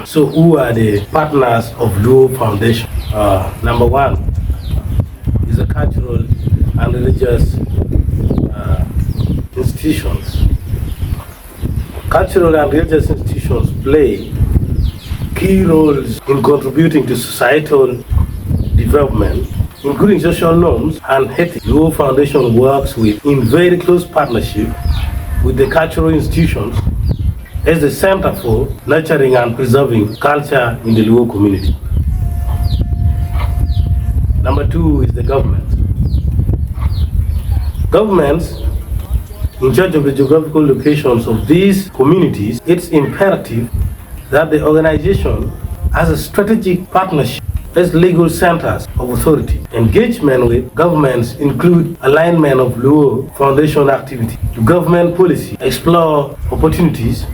So who are the partners of Luo Foundation? Number one is the cultural and religious institutions. Cultural and religious institutions play key roles in contributing to societal development, including social norms and ethics. Luo Foundation works in very close partnership with the cultural institutions as the center for nurturing and preserving culture in the Luo community. Number two is the government. Governments in charge of the geographical locations of these communities, it's imperative that the organization has a strategic partnership as legal centers of authority. Engagement with governments include alignment of Luo Foundation activity to government policy, explore opportunities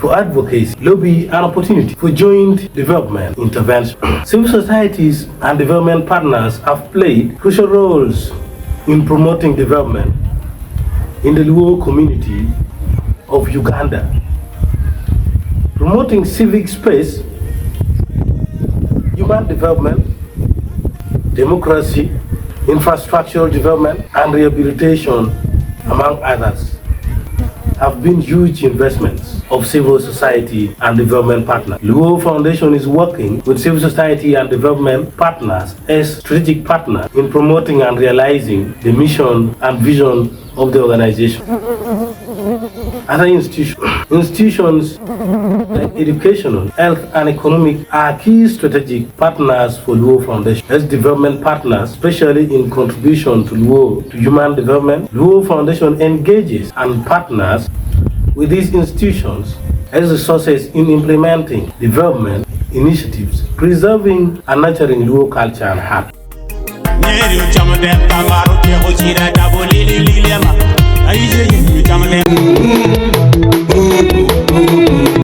for advocacy, lobby and opportunity for joint development intervention. Civil societies and development partners have played crucial roles in promoting development in the Luo community of Uganda, promoting civic space, human development, democracy, infrastructural development, and rehabilitation, among others, have been huge investments of civil society and development partners. Luo Foundation is working with civil society and development partners as strategic partners in promoting and realizing the mission and vision of the organization. Other institutions like educational, health, and economic are key strategic partners for Luo Foundation. As development partners, especially in contribution to Luo to human development, Luo Foundation engages and partners with these institutions as resources in implementing development initiatives, preserving and nurturing Luo culture and art.